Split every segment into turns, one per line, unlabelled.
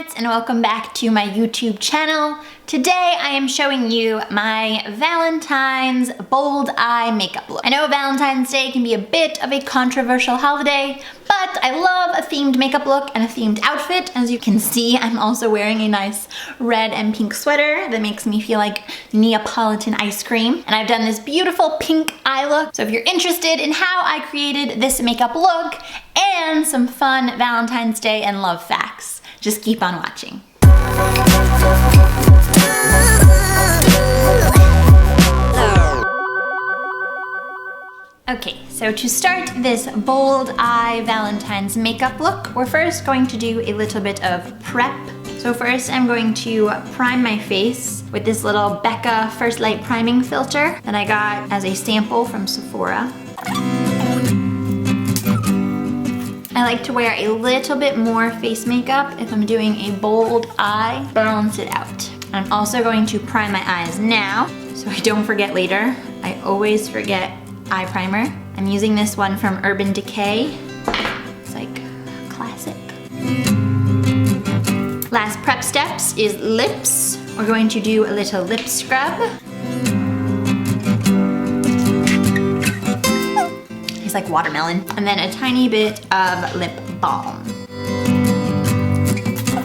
Valentine's and welcome back to my YouTube channel. Today I am showing you my Valentine's bold eye makeup look. I know Valentine's Day can be a bit of a controversial holiday, but I love a themed makeup look and a themed outfit. As you can see, I'm also wearing a nice red and pink sweater that makes me feel like Neapolitan ice cream. And I've done this beautiful pink eye look. So if you're interested in how I created this makeup look and some fun Valentine's Day and love facts, just keep on watching. Okay, so to start this bold eye Valentine's makeup look, we're first going to do a little bit of prep. So first I'm going to prime my face with this little Becca First Light Priming Filter that I got as a sample from Sephora. I like to wear a little bit more face makeup if I'm doing a bold eye, balance it out. I'm also going to prime my eyes now, so I don't forget later. I always forget eye primer. I'm using this one from Urban Decay. It's like classic. Last prep steps is lips. We're going to do a little lip scrub. It's like watermelon. And then a tiny bit of lip balm.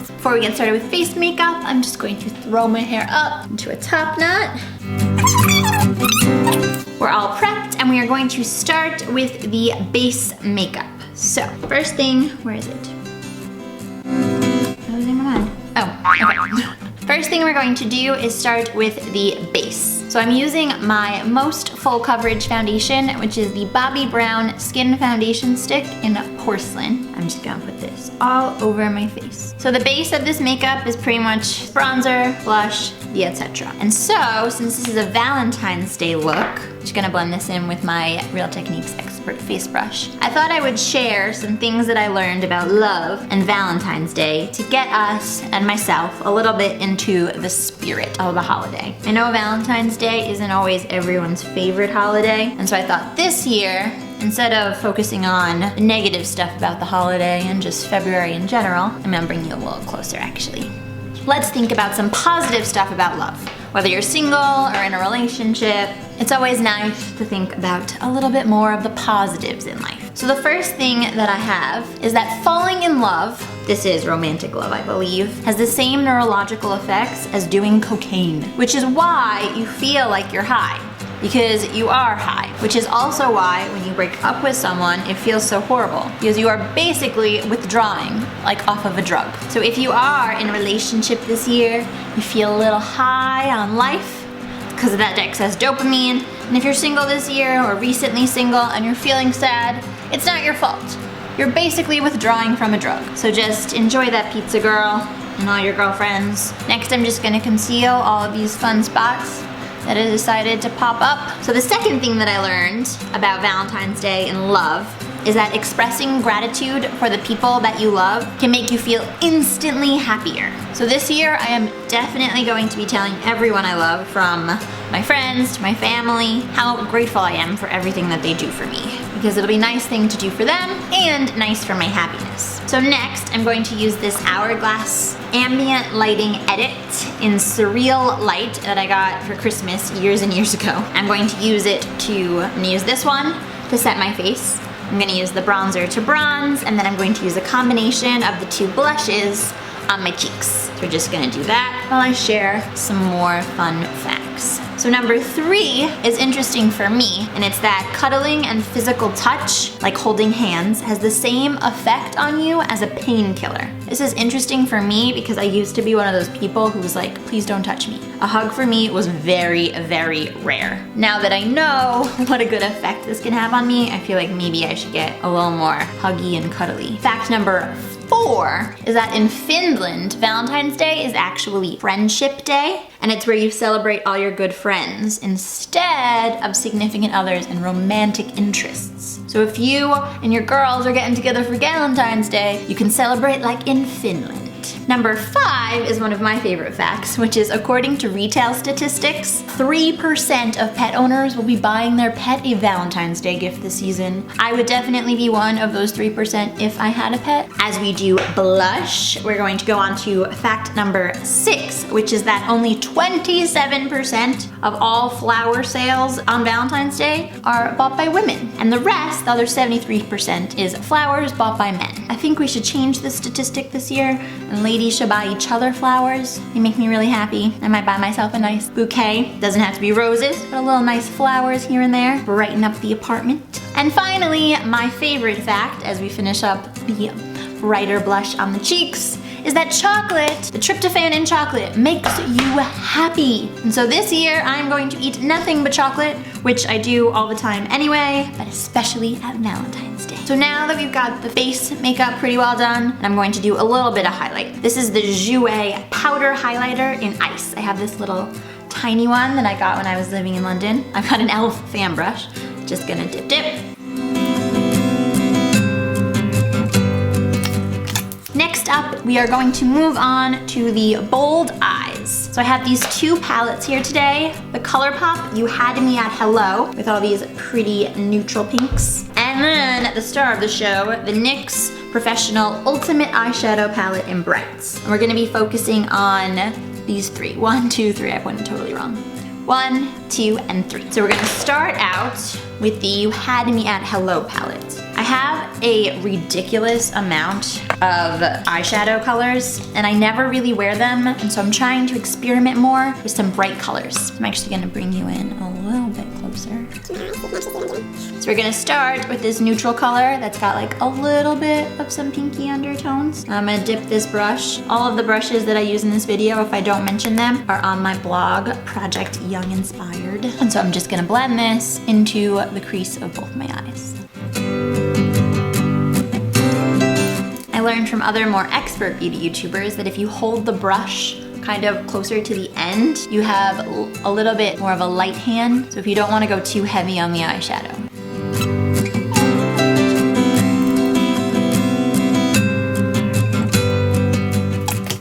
Before we get started with face makeup, I'm just going to throw my hair up into a top knot. We're all prepped and we are going to start with the base makeup. So, first thing, where is it? I'm losing my mind. Oh, okay. First thing we're going to do is start with the base. So I'm using my most full coverage foundation, which is the Bobbi Brown Skin Foundation Stick in Porcelain. I'm just gonna put this all over my face. So the base of this makeup is pretty much bronzer, blush, etc. And so, since this is a Valentine's Day look, I'm just gonna blend this in with my Real Techniques Expert Face Brush. I thought I would share some things that I learned about love and Valentine's Day to get us and myself a little bit into the spirit of the holiday. I know Valentine's Day isn't always everyone's favorite holiday, and so I thought this year, instead of focusing on the negative stuff about the holiday and just February in general, I'm gonna bring you a little closer actually. Let's think about some positive stuff about love. Whether you're single or in a relationship, it's always nice to think about a little bit more of the positives in life. So the first thing that I have is that falling in love, this is romantic love I believe, has the same neurological effects as doing cocaine, which is why you feel like you're high. Because you are high, which is also why when you break up with someone, it feels so horrible. Because you are basically withdrawing, like off of a drug. So if you are in a relationship this year, you feel a little high on life because of that excess dopamine. And if you're single this year or recently single and you're feeling sad, it's not your fault. You're basically withdrawing from a drug. So just enjoy that pizza girl and all your girlfriends. Next, I'm just gonna conceal all of these fun spots that I decided to pop up. So the second thing that I learned about Valentine's Day and love is that expressing gratitude for the people that you love can make you feel instantly happier. So this year I am definitely going to be telling everyone I love, from my friends to my family, how grateful I am for everything that they do for me. Because it'll be a nice thing to do for them and nice for my happiness. So next, I'm going to use this Hourglass Ambient Lighting Edit in Surreal Light that I got for Christmas years and years ago. I'm going to use this one to set my face. I'm gonna use the bronzer to bronze, and then I'm going to use a combination of the two blushes on my cheeks. So we're just gonna do that while I share some more fun facts. So number 3 is interesting for me, and it's that cuddling and physical touch, like holding hands, has the same effect on you as a painkiller. This is interesting for me because I used to be one of those people who was like, please don't touch me. A hug for me was very, very rare. Now that I know what a good effect this can have on me, I feel like maybe I should get a little more huggy and cuddly. Fact number 4 is that in Finland, Valentine's Day is actually Friendship Day, and it's where you celebrate all your good friends instead of significant others and romantic interests. So if you and your girls are getting together for Valentine's Day, you can celebrate like in Finland. right. Number 5 is one of my favorite facts, which is according to retail statistics, 3% of pet owners will be buying their pet a Valentine's Day gift this season. I would definitely be one of those 3% if I had a pet. As we do blush, we're going to go on to fact number 6, which is that only 27% of all flower sales on Valentine's Day are bought by women. And the rest, the other 73%, is flowers bought by men. I think we should change the statistic this year, and ladies should buy each other flowers. They make me really happy. I might buy myself a nice bouquet. Doesn't have to be roses, but a little nice flowers here and there. Brighten up the apartment. And finally, my favorite fact as we finish up the brighter blush on the cheeks is that chocolate, the tryptophan in chocolate, makes you happy. And so this year, I'm going to eat nothing but chocolate, which I do all the time anyway, but especially at Valentine's Day. So now that we've got the face makeup pretty well done, I'm going to do a little bit of highlight. This is the Jouer powder highlighter in ice. I have this little tiny one that I got when I was living in London. I've got an e.l.f. fan brush. Just gonna dip. Next up, we are going to move on to the bold eyes. So I have these 2 palettes here today. The ColourPop You Had Me at Hello with all these pretty neutral pinks. And then the star of the show, the NYX Professional Ultimate Eyeshadow Palette in Brights. And we're gonna be focusing on these 3. 1, 2, 3, I went totally wrong. 1, 2, and 3. So we're gonna start out with the You Had Me at Hello palette. I have a ridiculous amount of eyeshadow colors, and I never really wear them, and so I'm trying to experiment more with some bright colors. I'm actually gonna bring you in a little bit closer. So we're gonna start with this neutral color that's got like a little bit of some pinky undertones. I'm gonna dip this brush. All of the brushes that I use in this video, if I don't mention them, are on my blog, Project Young Inspired. And so I'm just gonna blend this into the crease of both my eyes. I learned from other more expert beauty YouTubers that if you hold the brush kind of closer to the end, you have a little bit more of a light hand. So if you don't want to go too heavy on the eyeshadow.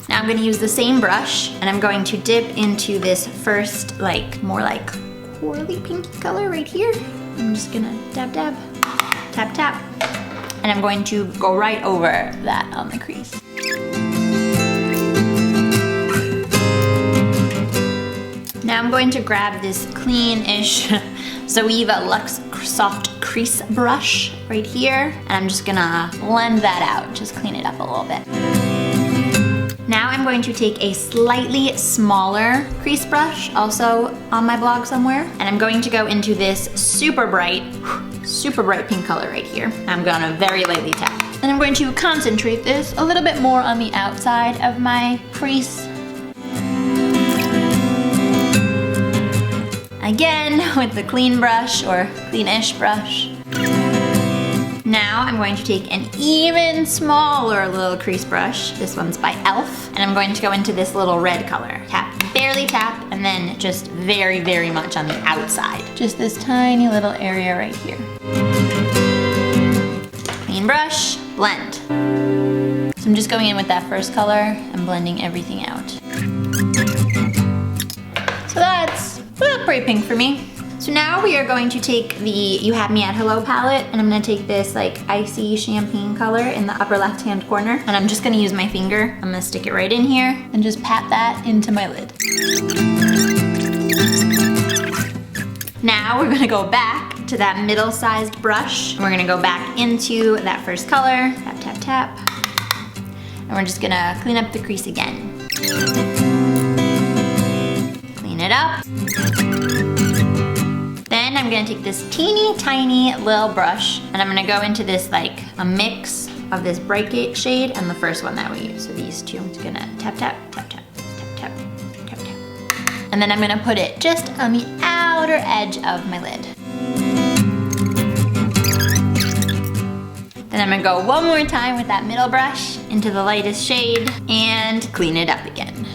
Now I'm going to use the same brush, and I'm going to dip into this first, more like corally pinky color right here. I'm just gonna dab, dab, tap, tap. And I'm going to go right over that on the crease. Now I'm going to grab this clean-ish Zoeva Luxe Soft Crease Brush right here, and I'm just gonna blend that out, just clean it up a little bit. Now I'm going to take a slightly smaller crease brush, also on my blog somewhere, and I'm going to go into this super bright pink color right here. I'm gonna very lightly tap. And I'm going to concentrate this a little bit more on the outside of my crease. Again, with the clean brush or clean-ish brush. Now I'm going to take an even smaller little crease brush. This one's by e.l.f. And I'm going to go into this little red color. Tap, barely tap, and then just very, very much on the outside. Just this tiny little area right here. Clean brush, blend. So I'm just going in with that first color and blending everything out. So that's pretty pink for me. So now we are going to take the You Had Me at Hello palette, and I'm gonna take this like icy champagne color in the upper left-hand corner, and I'm just gonna use my finger. I'm gonna stick it right in here and just pat that into my lid. Now we're gonna go back to that middle-sized brush. And we're gonna go back into that first color, tap, tap, tap. And we're just gonna clean up the crease again. Clean it up. Then I'm gonna take this teeny tiny little brush, and I'm gonna go into this like a mix of this bright shade and the first one that we use. So these two, I'm just gonna tap, tap, tap, tap, tap, tap, tap, tap. And then I'm gonna put it just on the outer edge of my lid. Then I'm gonna go one more time with that middle brush into the lightest shade and clean it up again.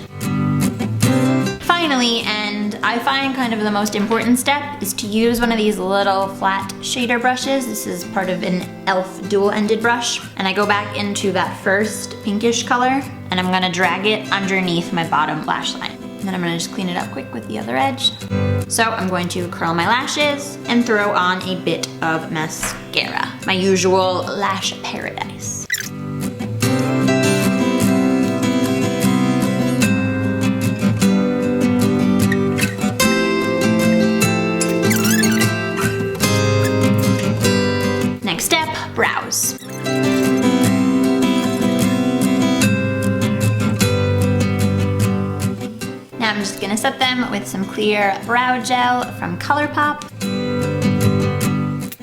Finally, and I find kind of the most important step, is to use one of these little flat shader brushes. This is part of an e.l.f. dual-ended brush. And I go back into that first pinkish color, and I'm gonna drag it underneath my bottom lash line. And then I'm gonna just clean it up quick with the other edge. So I'm going to curl my lashes and throw on a bit of mascara. My usual Lash Paradise. Next step, brows. Now I'm just gonna set them with some clear brow gel from ColourPop.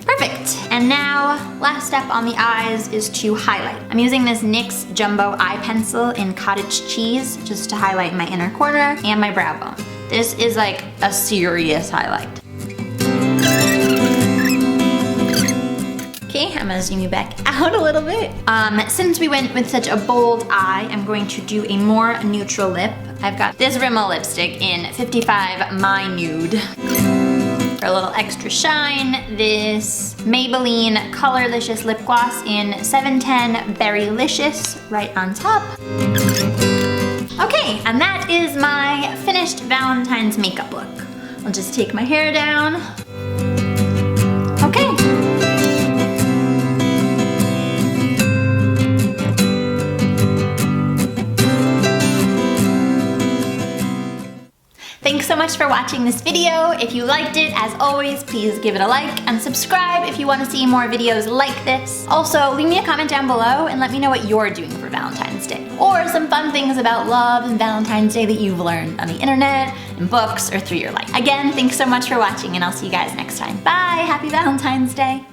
Perfect. And now, last step on the eyes is to highlight. I'm using this NYX Jumbo Eye Pencil in Cottage Cheese just to highlight my inner corner and my brow bone. This is like a serious highlight. Okay, I'm gonna zoom you back out a little bit. Since we went with such a bold eye, I'm going to do a more neutral lip. I've got this Rimmel lipstick in 55 My Nude. For a little extra shine, this Maybelline Colorlicious lip gloss in 710 Berrylicious right on top. Okay, and that is my finished Valentine's makeup look. I'll just take my hair down. Okay. Thanks so much for watching this video. If you liked it, as always, please give it a like and subscribe if you want to see more videos like this. Also, leave me a comment down below and let me know what you're doing for Valentine's Day. Or some fun things about love and Valentine's Day that you've learned on the internet, in books, or through your life. Again, thanks so much for watching and I'll see you guys next time. Bye, happy Valentine's Day.